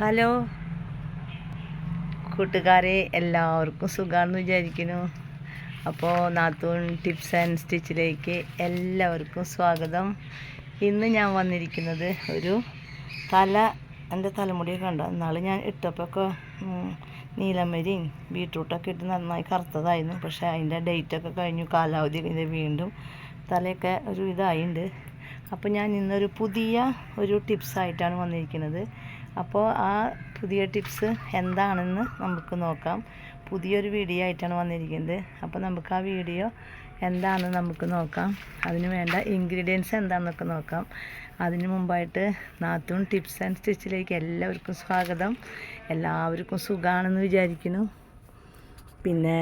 Hello കൂട്ടുകാരെ, എല്ലാവർക്കും സുഖമാണെന്ന് വിചാരിക്കുന്നു. അപ്പോൾ നാത്തൂൻ ടിപ്സ് ആൻഡ് സ്റ്റിച്ചിലേക്ക് എല്ലാവർക്കും സ്വാഗതം. ഇന്ന് ഞാൻ വന്നിരിക്കുന്നത് ഒരു എൻ്റെ തലമുടിയൊക്കെ കണ്ടോ, എന്നാൾ ഞാൻ ഇട്ടപ്പോഴൊക്കെ നീലമരിയും ബീട്രൂട്ടൊക്കെ ഇട്ട് നന്നായി കറുത്തതായിരുന്നു. പക്ഷേ അതിൻ്റെ ഡേറ്റൊക്കെ കഴിഞ്ഞു, കാലാവധി കഴിഞ്ഞ് വീണ്ടും തലയൊക്കെ ഒരു ഇതായിട്ടുണ്ട്. അപ്പോൾ ഞാൻ ഇന്നൊരു പുതിയ ടിപ്സായിട്ടാണ് വന്നിരിക്കുന്നത്. അപ്പോൾ ആ പുതിയ ടിപ്സ് എന്താണെന്ന് നമുക്ക് നോക്കാം. പുതിയൊരു വീഡിയോ ആയിട്ടാണ് വന്നിരിക്കുന്നത്. അപ്പോൾ നമുക്ക് ആ വീഡിയോ എന്താണെന്ന് നമുക്ക് നോക്കാം. അതിന് വേണ്ട ഇൻഗ്രീഡിയൻസ് എന്താണെന്നൊക്കെ നോക്കാം. അതിന് മുമ്പായിട്ട് നാത്തൂൻ ടിപ്സ് ആൻഡ് സ്റ്റിച്ചിലേക്ക് എല്ലാവർക്കും സ്വാഗതം. എല്ലാവർക്കും സുഖമാണെന്ന് വിചാരിക്കുന്നു. പിന്നെ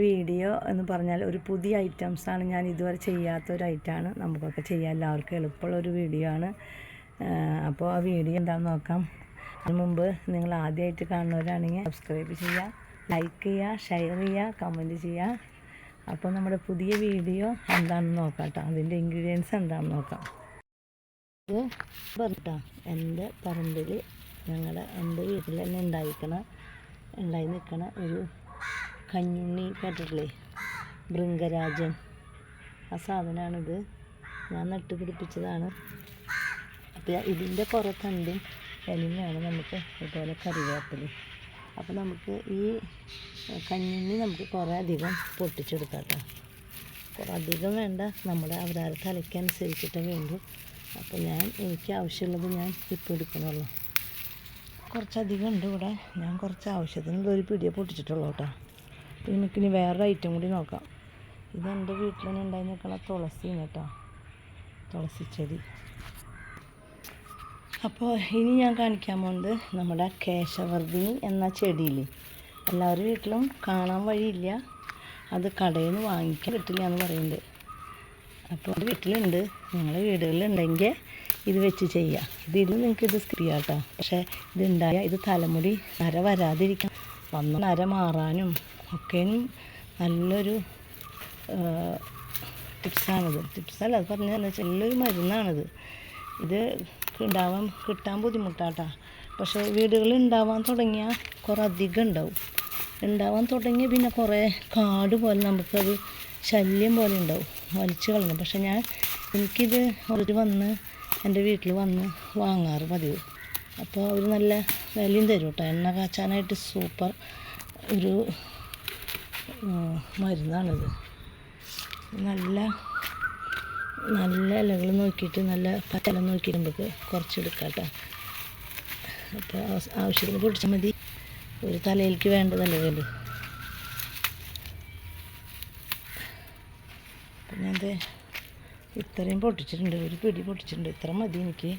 വീഡിയോ എന്ന് പറഞ്ഞാൽ ഒരു പുതിയ ഐറ്റംസാണ്. ഞാൻ ഇതുവരെ ചെയ്യാത്തൊരു ഐറ്റമാണ്. നമുക്കൊക്കെ ചെയ്യാൻ എല്ലാവർക്കും എളുപ്പമുള്ളൊരു വീഡിയോ ആണ്. അപ്പോൾ ആ വീഡിയോ എന്താണെന്ന് നോക്കാം. അതിന് മുമ്പ് നിങ്ങൾ ആദ്യമായിട്ട് കാണുന്നവരാണെങ്കിൽ സബ്സ്ക്രൈബ് ചെയ്യുക, ലൈക്ക് ചെയ്യുക, ഷെയർ ചെയ്യുക, കമൻറ്റ് ചെയ്യുക. അപ്പോൾ നമ്മുടെ പുതിയ വീഡിയോ എന്താണെന്ന് നോക്കാം കേട്ടോ. അതിൻ്റെ ഇൻഗ്രീഡിയൻസ് എന്താണെന്ന് നോക്കാം. ഇത് പറഞ്ഞിട്ടാ എൻ്റെ പറമ്പിൽ എൻ്റെ വീട്ടിൽ തന്നെ ഉണ്ടായി നിൽക്കണ ഒരു കഞ്ഞുണ്ണി കേട്ടിട്ടില്ലേ, ഭൃംഗരാജൻ. ആ സാധനമാണിത്. ഞാൻ നട്ടുപിടിപ്പിച്ചതാണ്. അപ്പോൾ ഇതിൻ്റെ കുറേ തണ്ടും ഇലയാണ് നമുക്ക് ഇതുപോലെ കറിവേപ്പില. അപ്പോൾ നമുക്ക് ഈ കഞ്ഞുണ്ണി നമുക്ക് കുറേ അധികം പൊട്ടിച്ചെടുക്കാം കേട്ടോ. കുറേ അധികം വേണ്ട, നമ്മുടെ അവരാരെ തലയ്ക്കനുസരിച്ചിട്ട് വേണ്ടു. അപ്പോൾ എനിക്ക് ആവശ്യമുള്ളത് ഞാൻ ഇപ്പോൾ എടുക്കണമല്ലോ. കുറച്ചധികം ഉണ്ട് ഇവിടെ. ഞാൻ കുറച്ച് ആവശ്യത്തിന് ഒരു പിടിയെ പൊട്ടിച്ചിട്ടുള്ളൂ കേട്ടോ. അപ്പോൾ നമുക്കിനി വേറൊരു ഐറ്റം കൂടി നോക്കാം. ഇതെൻ്റെ വീട്ടിൽ തന്നെ ഉണ്ടായി നിൽക്കണ തുളസിയാണ് കേട്ടോ, തുളസി ചെടി. അപ്പോൾ ഇനി ഞാൻ കാണിക്കാൻ പോകുന്നത് നമ്മുടെ കേശവർദ്ധിനി എന്ന ചെടിയിൽ എല്ലാവരും വീട്ടിലും കാണാൻ വഴിയില്ല. അത് കടയിൽ നിന്ന് വാങ്ങിക്കാൻ കിട്ടില്ല എന്ന് പറയുന്നുണ്ട്. അപ്പോൾ അത് വീട്ടിലുണ്ട്. നിങ്ങളുടെ വീടുകളിലുണ്ടെങ്കിൽ ഇത് വെച്ച് ചെയ്യാം. ഇതിൽ നിങ്ങൾക്കിത് സ്കിപ്പ് ചെയ്യാം കേട്ടോ. പക്ഷേ ഇതുണ്ടായാൽ ഇത് തലമുടി നര വരാതിരിക്കാൻ, വന്ന നര മാറാനും ഒക്കെയും നല്ലൊരു ടിപ്സാണിത്. ടിപ്സല്ല, അത് പറഞ്ഞാൽ നല്ലൊരു മരുന്നാണിത്. ഇത് കിട്ടാൻ ബുദ്ധിമുട്ടാട്ടാ. പക്ഷേ വീടുകളിൽ ഉണ്ടാവാൻ തുടങ്ങിയാൽ കുറേ അധികം ഉണ്ടാവാൻ തുടങ്ങിയ പിന്നെ കുറേ കാട് പോലെ നമുക്കത് ശല്യം പോലെ ഉണ്ടാവും, വലിച്ചു കളഞ്ഞു. പക്ഷെ എനിക്കിത് അവർ എൻ്റെ വീട്ടിൽ വന്ന് വാങ്ങാറ് പതിവ്. അപ്പോൾ അവർ നല്ല വിലയും തരും കേട്ടോ. എണ്ണ കാച്ചാനായിട്ട് സൂപ്പർ ഒരു മരുന്നാണിത്. നല്ല ഇലകൾ നോക്കിയിട്ട്, നല്ല പച്ചില നോക്കിയിട്ട് നമുക്ക് കുറച്ചെടുക്കാം കേട്ടോ. അപ്പോൾ ആവശ്യത്തിന് പൊടിച്ചാൽ മതി. ഒരു തലയിലേക്ക് വേണ്ടതല്ലേ വേണ്ടു. അപ്പം ഞാനത് ഇത്രയും പൊട്ടിച്ചിട്ടുണ്ട്, ഒരു പിടി പൊട്ടിച്ചിട്ടുണ്ട്. ഇത്ര മതി എനിക്ക്.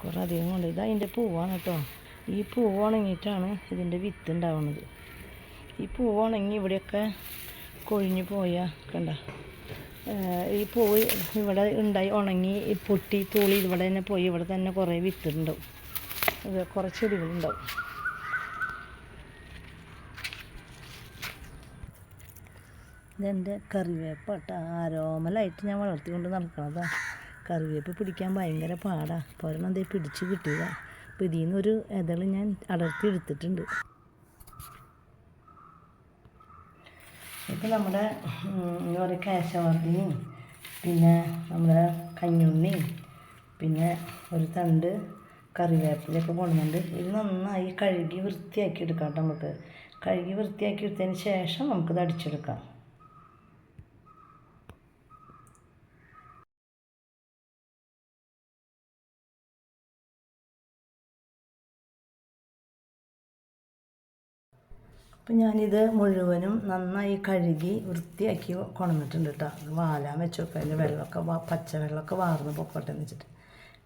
കുറേ അധികം കൊണ്ട് ഇത് അതിൻ്റെ പൂവാണ് കേട്ടോ. ഈ പൂവ് ഉണങ്ങിയിട്ടാണ് ഇതിൻ്റെ വിത്ത് ഉണ്ടാവുന്നത്. ഈ പൂവ് ഉണങ്ങി ഇവിടെയൊക്കെ കൊഴിഞ്ഞു പോയാൽ കണ്ട, ഈ പൂവ് ഇവിടെ ഉണ്ടായി ഉണങ്ങി പൊട്ടി തൂളി ഇവിടെ തന്നെ പോയി ഇവിടെ തന്നെ കുറേ വിത്തുണ്ടാവും. ഇത് കുറേ ചെടികളുണ്ടാവും. ഇതെൻ്റെ കറിവേപ്പട്ട ആരോമലായിട്ട് ഞാൻ വളർത്തിക്കൊണ്ട് നടക്കണതാണ്. കറിവേപ്പ് പിടിക്കാൻ ഭയങ്കര പാടാണ്. ഒരെണ്ണം എന്തേ പിടിച്ച് കിട്ടിയതാണ്. അപ്പോൾ ഇതിൽ നിന്നൊരു ഇതൾ ഞാൻ അടർത്തി എടുത്തിട്ടുണ്ട്. ഇപ്പോൾ നമ്മുടെ എന്താ പറയുക, കേശവർദ്ധിനിയും പിന്നെ നമ്മുടെ കഞ്ഞുണ്ണിയും പിന്നെ ഒരു തണ്ട് കറിവേപ്പിലൊക്കെ കൊണ്ടുവന്നുണ്ട്. ഇത് നന്നായി കഴുകി വൃത്തിയാക്കി എടുക്കാം കേട്ടോ. നമുക്ക് കഴുകി വൃത്തിയാക്കി എടുത്തതിന് ശേഷം നമുക്കിത് അടിച്ചെടുക്കാം. അപ്പം ഞാനിത് മുഴുവനും നന്നായി കഴുകി വൃത്തിയാക്കി കൊണ്ടുവന്നിട്ടുണ്ട് കേട്ടോ. വാലാൻ വെച്ചൊക്കെ അതിൻ്റെ വെള്ളമൊക്കെ പച്ച വെള്ളമൊക്കെ വാർന്ന് പൊക്കോട്ടെ എന്ന് വെച്ചിട്ട്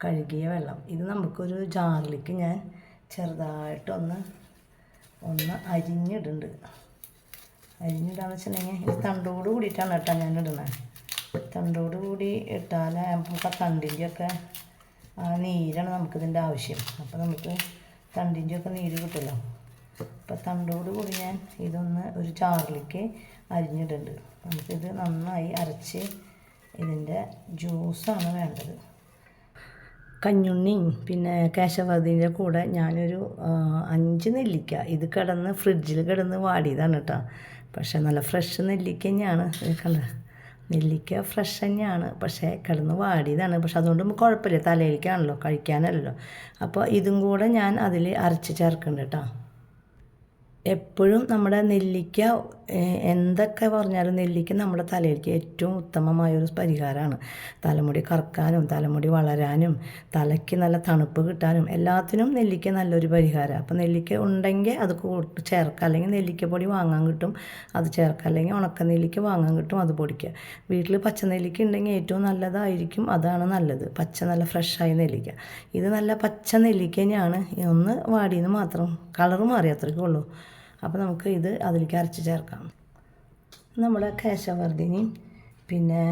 കഴുകിയ വെള്ളം. ഇത് നമുക്കൊരു ജാറിലേക്ക് ഞാൻ ചെറുതായിട്ടൊന്ന് അരിഞ്ഞിടുന്നുണ്ട്. അരിഞ്ഞിടാന്ന് വെച്ചിട്ടുണ്ടെങ്കിൽ ഇത് തണ്ടോട് കൂടിയിട്ടാണ് കേട്ടോ ഞാൻ ഇടുന്നത്. തണ്ടോട് കൂടി ഇട്ടാൽ നമുക്ക് ആ തണ്ടിൻ്റെയൊക്കെ നീരാണ് നമുക്കിതിൻ്റെ ആവശ്യം. അപ്പോൾ നമുക്ക് തണ്ടിൻ്റെയൊക്കെ നീര് കിട്ടുമല്ലോ. അപ്പോൾ തണ്ടോട് കൂടി ഞാൻ ഇതൊന്ന് ഒരു ജാറിലേക്ക് അരിഞ്ഞിടുന്നുണ്ട്. നമുക്കിത് നന്നായി അരച്ച് ഇതിൻ്റെ ജ്യൂസാണ് വേണ്ടത്. കഞ്ഞുണ്ണിയും പിന്നെ കേശവതിൻ്റെ കൂടെ ഞാനൊരു 5 നെല്ലിക്ക, ഇത് കിടന്ന് ഫ്രിഡ്ജിൽ കിടന്ന് വാടിയതാണ് കേട്ടോ. പക്ഷേ നല്ല ഫ്രഷ് നെല്ലിക്ക തന്നെയാണ്. കണ്ട, നെല്ലിക്ക ഫ്രഷ് തന്നെയാണ്, പക്ഷേ കിടന്ന് വാടിയതാണ്. പക്ഷെ അതുകൊണ്ട് കുഴപ്പമില്ല, തലയിലേക്കാണല്ലോ, കഴിക്കാനല്ലോ. അപ്പോൾ ഇതും കൂടെ ഞാൻ അതിൽ അരച്ച് ചേർക്കുന്നുണ്ട് കേട്ടോ. എപ്പോഴും നമ്മുടെ നെല്ലിക്ക, എന്തൊക്കെ പറഞ്ഞാലും നെല്ലിക്ക നമ്മുടെ തലയിലേക്ക് ഏറ്റവും ഉത്തമമായൊരു പരിഹാരമാണ്. തലമുടി കറക്കാനും തലമുടി വളരാനും തലയ്ക്ക് നല്ല തണുപ്പ് കിട്ടാനും എല്ലാത്തിനും നെല്ലിക്ക നല്ലൊരു പരിഹാരമാണ്. അപ്പോൾ നെല്ലിക്ക ഉണ്ടെങ്കിൽ അത് ചേർക്കുക, അല്ലെങ്കിൽ നെല്ലിക്കപ്പൊടി വാങ്ങാൻ കിട്ടും, അത് ചേർക്കുക. അല്ലെങ്കിൽ ഉണക്ക നെല്ലിക്ക വാങ്ങാൻ കിട്ടും, അത് പൊടിക്കുക. വീട്ടിൽ പച്ച നെല്ലിക്ക ഉണ്ടെങ്കിൽ ഏറ്റവും നല്ലതായിരിക്കും, അതാണ് നല്ലത്. പച്ച നല്ല ഫ്രഷായ നെല്ലിക്ക. ഇത് നല്ല പച്ച നെല്ലിക്ക തന്നെയാണ്, ഒന്ന് വാടിയെന്ന് മാത്രം, കളറ് മാറി, അത്രയ്ക്കേ ഉള്ളൂ. അപ്പോൾ നമുക്ക് ഇത് അതിലേക്ക് അരച്ച് ചേർക്കാം. നമ്മുടെ കേശവർദ്ധിനിയും പിന്നെ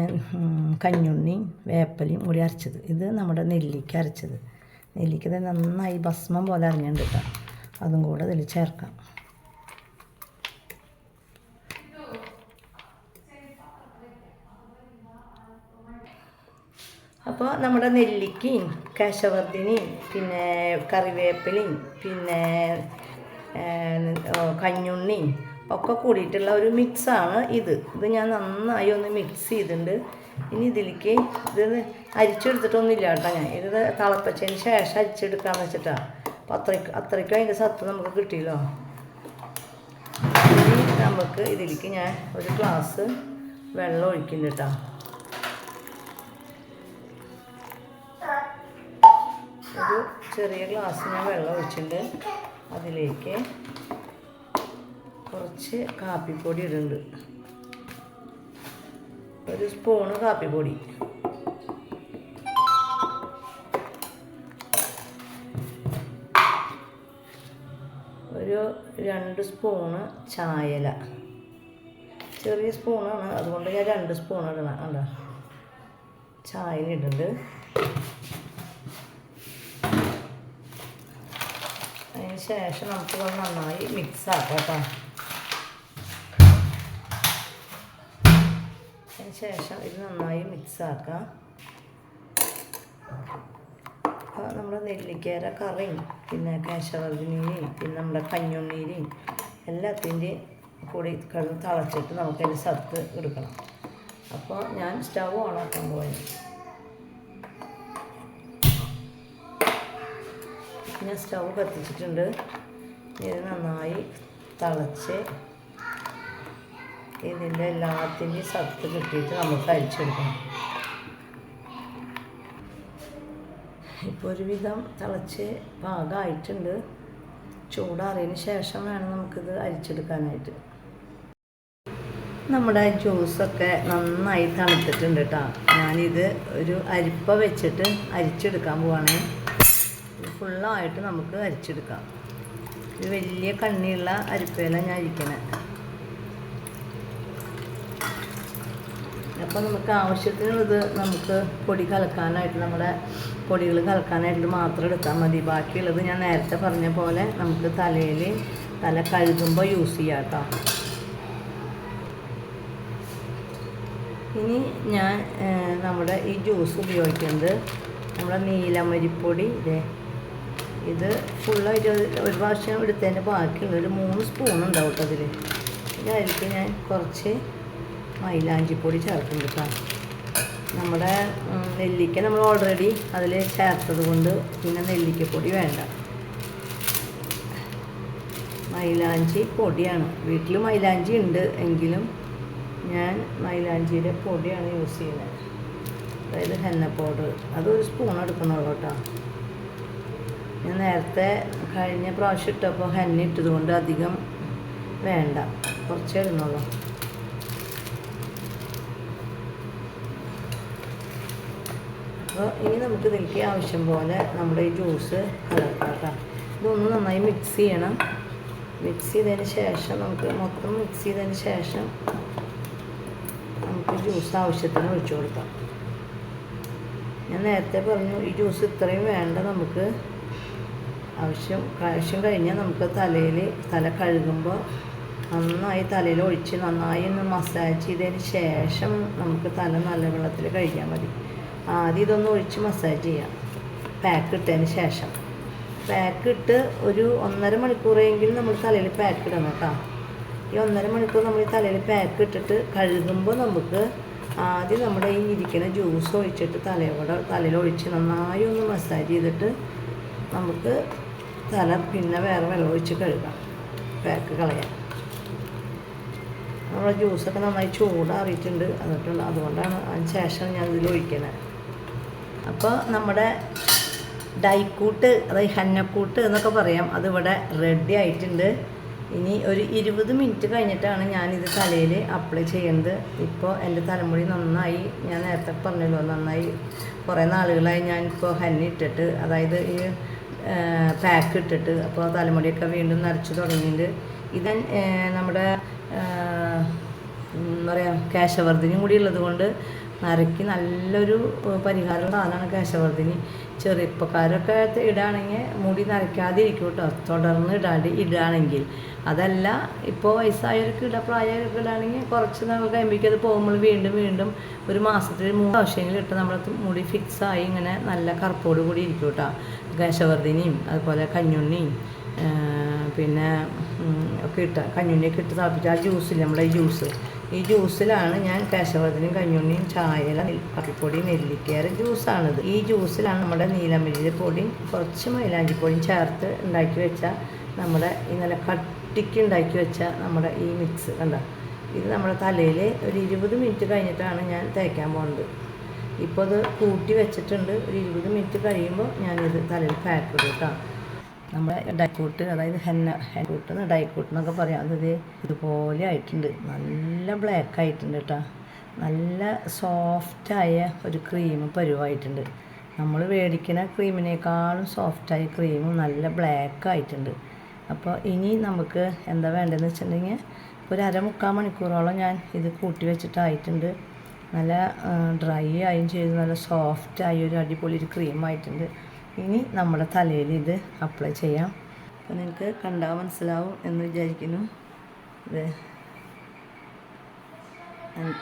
കഞ്ഞുണ്ണിയും വേപ്പലയും കൂടി അരച്ചത്, ഇത് നമ്മുടെ നെല്ലിക്ക അരച്ചത്. നെല്ലിക്ക നന്നായി ഭസ്മം പോലെ അരിഞ്ഞിട്ടുണ്ട് കേട്ടോ, അതും കൂടെ ഇതിൽ ചേർക്കാം. അപ്പോൾ നമ്മുടെ നെല്ലിക്കയും കേശവർദ്ധിനിയും പിന്നെ കറിവേപ്പിലയും പിന്നെ കഞ്ഞുണ്ണിയും ഒക്കെ കൂടിയിട്ടുള്ള ഒരു മിക്സാണ് ഇത്. ഞാൻ നന്നായി ഒന്ന് മിക്സ് ചെയ്തിട്ടുണ്ട്. ഇനി ഇതിലേക്ക് ഇത് അരിച്ചെടുത്തിട്ടൊന്നുമില്ല കേട്ടോ, ഞാൻ ഇത് തിളപ്പിച്ചതിന് ശേഷം അരിച്ചെടുക്കാമെന്ന് വെച്ചിട്ടാണ്. അപ്പോൾ അത്രയ്ക്കും അതിൻ്റെ സത്ത് നമുക്ക് കിട്ടിയല്ലോ. ഇനി നമുക്ക് ഇതിലേക്ക് ഞാൻ ഒരു ഗ്ലാസ് വെള്ളം ഒഴിക്കുന്നുണ്ട് കേട്ടോ. ഒരു ചെറിയ ഗ്ലാസ് ഞാൻ വെള്ളം ഒഴിച്ചിട്ടുണ്ട്. അതിലേക്ക് കുറച്ച് കാപ്പിപ്പൊടി ഇടുന്നുണ്ട്, ഒരു സ്പൂണ് കാപ്പിപ്പൊടി, ഒരു 2 സ്പൂണ് ചായല. ചെറിയ സ്പൂണാണ്, അതുകൊണ്ട് ഞാൻ 2 സ്പൂൺ ഇടണം. കണ്ടോ, ചായല ഇടുന്നുണ്ട്. അതിന് ശേഷം നമുക്ക് നന്നായി മിക്സ് ആക്കാം കേട്ടോ. അതിന് ശേഷം ഇത് നന്നായി മിക്സ് ആക്കാം. അപ്പോൾ നമ്മുടെ നെല്ലിക്കയുടെ കറിയും പിന്നെ കേശവർദ്ധിനിയും പിന്നെ നമ്മുടെ കഞ്ഞുണ്ണീരെയും എല്ലാത്തിൻ്റെയും കൂടി കിടന്ന് തിളച്ചിട്ട് നമുക്കതിന് സത്ത് എടുക്കണം. അപ്പോൾ ഞാൻ സ്റ്റവ് ഓണാക്കാൻ പോയി. ഞാൻ സ്റ്റവ് കത്തിച്ചിട്ടുണ്ട്. ഇത് നന്നായി തിളച്ച് ഇതിൻ്റെ എല്ലാത്തിൻ്റെയും സത്ത് കിട്ടിയിട്ട് നമുക്ക് അരിച്ചെടുക്കണം. ഇപ്പോൾ ഒരുവിധം തിളച്ച് പാകമായിട്ടുണ്ട്. ചൂടാറിയതിന് ശേഷം വേണം നമുക്കിത് അരിച്ചെടുക്കാനായിട്ട്. നമ്മുടെ ജ്യൂസൊക്കെ നന്നായി തണുത്തിട്ടുണ്ട് കേട്ടോ. ഞാനിത് ഒരു അരിപ്പ വെച്ചിട്ട് അരിച്ചെടുക്കാൻ പോവാണ്. ഫുള്ളായിട്ട് നമുക്ക് അരിച്ചെടുക്കാം. ഇത് വലിയ കണ്ണിയുള്ള അരിപ്പയിലാണ് ഞാൻ അരിക്കണേ. അപ്പോൾ നമുക്ക് ആവശ്യത്തിനുള്ളത് നമുക്ക് പൊടി കലക്കാനായിട്ട്, നമ്മുടെ പൊടികൾ കലക്കാനായിട്ട് മാത്രം എടുത്താൽ മതി. ബാക്കിയുള്ളത് ഞാൻ നേരത്തെ പറഞ്ഞ പോലെ നമുക്ക് തല കഴുകുമ്പോൾ യൂസ് ചെയ്യാം കേട്ടോ. ഇനി ഞാൻ നമ്മുടെ ഈ ജ്യൂസ് ഉപയോഗിക്കുന്നത് നമ്മുടെ നീലമരിപ്പൊടി, ഇത് ഫുള്ളായിട്ട് ഒരു പ്രാവശ്യം എടുത്തതിൻ്റെ ബാക്കിയുള്ള ഒരു 3 സ്പൂൺ ഉണ്ടാവും കേട്ടോ അതിൽ. ഇതിലേക്ക് ഞാൻ കുറച്ച് മൈലാഞ്ചിപ്പൊടി ചേർക്കുന്നുണ്ട് കേട്ടോ. നമ്മുടെ നെല്ലിക്ക നമ്മൾ ഓൾറെഡി അതിൽ ചേർത്തത് കൊണ്ട് പിന്നെ നെല്ലിക്കപ്പൊടി വേണ്ട. മൈലാഞ്ചി പൊടിയാണ്, വീട്ടിൽ മൈലാഞ്ചി ഉണ്ട് എങ്കിലും ഞാൻ മൈലാഞ്ചിയുടെ പൊടിയാണ് യൂസ് ചെയ്യുന്നത്. അതായത് ഹെന്ന പൗഡർ, അതൊരു സ്പൂൺ എടുക്കണുള്ളൂ കേട്ടോ. ഞാൻ നേരത്തെ കഴിഞ്ഞ പ്രാവശ്യം ഇട്ടപ്പോൾ ഹെന്ന ഇട്ടത് കൊണ്ട് അധികം വേണ്ട, കുറച്ചേ ഇടുന്നുള്ളൂ. അപ്പോൾ ഇനി നമുക്ക് ഇതിലേക്ക് ആവശ്യം പോലെ നമ്മുടെ ഈ ജ്യൂസ് കലക്കാം കേട്ടോ. ഇതൊന്ന് നന്നായി മിക്സ് ചെയ്യണം. മിക്സ് ചെയ്തതിന് ശേഷം നമുക്ക് മൊത്തം മിക്സ് ചെയ്തതിന് ശേഷം നമുക്ക് ജ്യൂസ് ആവശ്യത്തിന് ഒഴിച്ചു കൊടുക്കാം. ഞാൻ നേരത്തെ പറഞ്ഞു ഈ ജ്യൂസ് ഇത്രയും വേണ്ട, നമുക്ക് ആവശ്യം കഴിഞ്ഞാൽ നമുക്ക് തല കഴുകുമ്പോൾ നന്നായി തലയിൽ ഒഴിച്ച് നന്നായി ഒന്ന് മസാജ് ചെയ്തതിന് ശേഷം നമുക്ക് തല നല്ല വെള്ളത്തിൽ കഴുകിയാൽ മതി. ആദ്യം ഇതൊന്ന് ഒഴിച്ച് മസാജ് ചെയ്യാം പാക്ക് ഇട്ടതിന് ശേഷം. പാക്ക് ഇട്ട് ഒരു 1.5 മണിക്കൂറെങ്കിലും നമ്മൾ തലയിൽ പാക്ക് ഇടണം കേട്ടോ. ഈ 1.5 മണിക്കൂർ നമ്മൾ ഈ തലയിൽ പാക്ക് ഇട്ടിട്ട് കഴുകുമ്പോൾ നമുക്ക് ആദ്യം നമ്മുടെ ഈ ഇരിക്കുന്ന ജ്യൂസ് ഒഴിച്ചിട്ട് തലയിൽ ഒഴിച്ച് നന്നായി ഒന്ന് മസാജ് ചെയ്തിട്ട് നമുക്ക് തല പിന്നെ വേറെ വെള്ളം ഒഴിച്ച് കഴുകാം, പാക്ക് കളയാം. നമ്മുടെ ജ്യൂസൊക്കെ നന്നായി ചൂടാറിയിട്ടുണ്ട് അതുകൊണ്ടാണ് അതിന് ശേഷം ഞാൻ ഇതിൽ ഒഴിക്കണത്. അപ്പോൾ നമ്മുടെ ഡൈക്കൂട്ട്, അതായത് ഹന്നക്കൂട്ട് എന്നൊക്കെ പറയാം, അതിവിടെ റെഡി ആയിട്ടുണ്ട്. ഇനി ഒരു 20 മിനിറ്റ് കഴിഞ്ഞിട്ടാണ് ഞാനിത് തലയിൽ അപ്ലൈ ചെയ്യുന്നത്. ഇപ്പോൾ എൻ്റെ തലമുടി നന്നായി, ഞാൻ നേരത്തെ പറഞ്ഞല്ലോ, നന്നായി കുറേ നാളുകളായി ഞാനിപ്പോൾ ഹന്ന ഇട്ടിട്ട്, അതായത് ഈ പാക്ക് ഇട്ടിട്ട്, അപ്പോൾ തലമുടിയൊക്കെ വീണ്ടും നരച്ച് തുടങ്ങിയിട്ടുണ്ട്. ഇത് നമ്മുടെ എന്താ പറയുക, കേശവർദ്ധിനിയും കൂടി ഉള്ളത് കൊണ്ട് നരയ്ക്ക് നല്ലൊരു പരിഹാരം സാധനമാണ് കേശവർദ്ധിനി. ചെറുപ്പക്കാരൊക്കെ ഇടുകയാണെങ്കിൽ മുടി നരയ്ക്കാതെ ഇരിക്കും കേട്ടോ, തുടർന്ന് ഇടുകയാണെങ്കിൽ. അതല്ല ഇപ്പോൾ വയസ്സായവർക്ക് പ്രായമായവർക്ക് ഇടുകയാണെങ്കിൽ കുറച്ച് നാൾ കഴിയുമ്പോഴേക്കും അത് പോകുമ്പോൾ വീണ്ടും ഒരു മാസത്തിൽ 3 പ്രാവശ്യമെങ്കിലും ഇട്ട് നമ്മൾ മുടി ഫിക്സായി ഇങ്ങനെ നല്ല കറുപ്പോട് കൂടി ഇരിക്കും കേട്ടോ. കേശവർദ്ധിനിയും അതുപോലെ കഞ്ഞുണ്ണിയും പിന്നെ ഒക്കെ കഞ്ഞുണ്ണിയൊക്കെ ഇട്ട് തിളപ്പിച്ച് ആ ജ്യൂസില്ല, നമ്മുടെ ഈ ജ്യൂസിലാണ് ഞാൻ കേശവർദ്ധിനിയും കഞ്ഞുണ്ണിയും ചായല കാപ്പിപ്പൊടി നെല്ലിക്കയുടെ ജ്യൂസാണിത്. ഈ ജ്യൂസിലാണ് നമ്മുടെ നീലമല്ലി പൊടിയും കുറച്ച് മൈലാഞ്ചിപ്പൊടിയും ചേർത്ത് ഉണ്ടാക്കി വെച്ച നമ്മുടെ ഇന്നലെ കട്ടിക്ക് ഉണ്ടാക്കി വെച്ച നമ്മുടെ ഈ മിക്സ് കണ്ട. ഇത് നമ്മുടെ തലയിൽ ഒരു 20 മിനിറ്റ് കഴിഞ്ഞിട്ടാണ് ഞാൻ തേക്കാൻ പോകുന്നത്. ഇപ്പോൾ ഇത് കൂട്ടി വെച്ചിട്ടുണ്ട്. ഒരു 20 മിനിറ്റ് കഴിയുമ്പോൾ ഞാനിത് തലയിൽ പാക്ക് ഇടും കേട്ടോ. നമ്മുടെ ഡൈക്കൂട്ട്, അതായത് ഹെന്നക്കൂട്ട് ഡൈക്കൂട്ട് എന്നൊക്കെ പറയാം, അത് ഇതുപോലെ ആയിട്ടുണ്ട്. നല്ല ബ്ലാക്ക് ആയിട്ടുണ്ട് കേട്ടോ. നല്ല സോഫ്റ്റായ ഒരു ക്രീം പരുവായിട്ടുണ്ട്. നമ്മൾ മേടിക്കുന്ന ക്രീമിനേക്കാളും സോഫ്റ്റായ ക്രീമും നല്ല ബ്ലാക്ക് ആയിട്ടുണ്ട്. അപ്പോൾ ഇനി നമുക്ക് എന്താ വേണ്ടതെന്ന് വെച്ചിട്ടുണ്ടെങ്കിൽ ഒരു 1/4 മണിക്കൂറോളം ഞാൻ ഇത് കൂട്ടി വെച്ചിട്ടായിട്ടുണ്ട്. നല്ല ഡ്രൈ ആയും ചെയ്ത് നല്ല സോഫ്റ്റായി ഒരു അടിപൊളി ഒരു ക്രീമായിട്ടുണ്ട്. ഇനി നമ്മുടെ തലയിൽ ഇത് അപ്ലൈ ചെയ്യാം. അപ്പോൾ നിങ്ങൾക്ക് കണ്ടാൽ മനസ്സിലാവും എന്ന് വിചാരിക്കുന്നു. ഇത്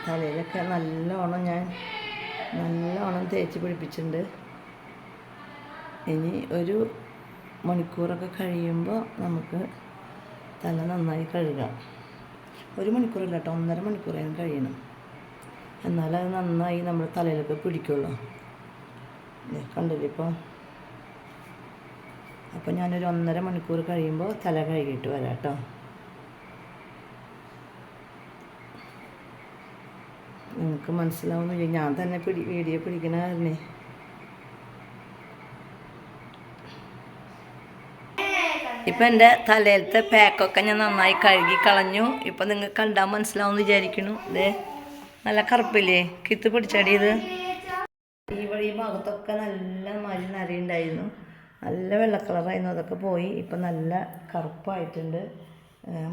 തലയിലൊക്കെ നല്ലോണം തേച്ച് പിടിപ്പിച്ചിട്ടുണ്ട്. ഇനി ഒരു മണിക്കൂറൊക്കെ കഴിയുമ്പോൾ നമുക്ക് തല നന്നായി കഴുകാം. 1 മണിക്കൂറല്ല കേട്ടോ, 1.5 മണിക്കൂറായും കഴിയണം. എന്നാലത് നന്നായി നമ്മുടെ തലയിലൊക്കെ പിടിക്കുള്ളൂ. കണ്ടില്ലേ ഇപ്പോൾ. അപ്പോൾ ഞാനൊരു 1.5 മണിക്കൂർ കഴിയുമ്പോൾ തല കഴുകിയിട്ട് വരാം കേട്ടോ. നിങ്ങൾക്ക് മനസ്സിലാവുന്നില്ല, ഞാൻ തന്നെ വീഡിയോ പിടിക്കണ കാരണേ. ഇപ്പം എൻ്റെ തലയിലത്തെ പാക്കൊക്കെ ഞാൻ നന്നായി കഴുകി കളഞ്ഞു. ഇപ്പം നിങ്ങൾക്ക് കണ്ടാൽ മനസ്സിലാവുമെന്ന് വിചാരിക്കുന്നു. ഇതേ നല്ല കറുപ്പില്ലേ, കിത്ത് പിടിച്ചടിയത്. ഈ ഭാഗത്തൊക്കെ നല്ല നരയുണ്ടായിരുന്നു, നല്ല വെള്ള കളറായിരുന്നു. അതൊക്കെ പോയി ഇപ്പം നല്ല കറുപ്പായിട്ടുണ്ട്.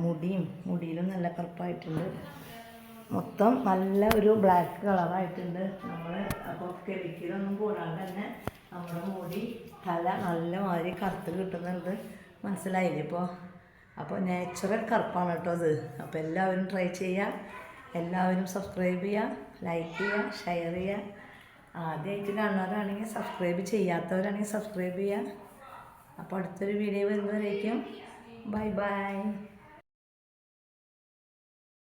മുടിയിലും നല്ല കറുപ്പായിട്ടുണ്ട്. മൊത്തം നല്ല ഒരു ബ്ലാക്ക് കളറായിട്ടുണ്ട്. നമ്മൾ അപ്പോൾ കെമിക്കലൊന്നും കൂടാണ്ട് തന്നെ നമ്മുടെ മുടി തല നല്ല മാതിരി കറുത്ത് കിട്ടുന്നുണ്ട്. മനസ്സിലായില്ലേ ഇപ്പോൾ? അപ്പോൾ നാച്ചുറൽ കറുപ്പാണ് കേട്ടോ അത്. അപ്പോൾ എല്ലാവരും ട്രൈ ചെയ്യുക, എല്ലാവരും സബ്സ്ക്രൈബ് ചെയ്യുക, ലൈക്ക് ചെയ്യുക, ഷെയർ ചെയ്യുക. ആദ്യമായിട്ട് കാണുന്നവരാണെങ്കിൽ സബ്സ്ക്രൈബ് ചെയ്യാത്തവരാണെങ്കിൽ സബ്സ്ക്രൈബ് ചെയ്യുക. അപ്പോൾ അടുത്തൊരു വീഡിയോ വരുന്നവരേക്കും ബൈ ബൈ.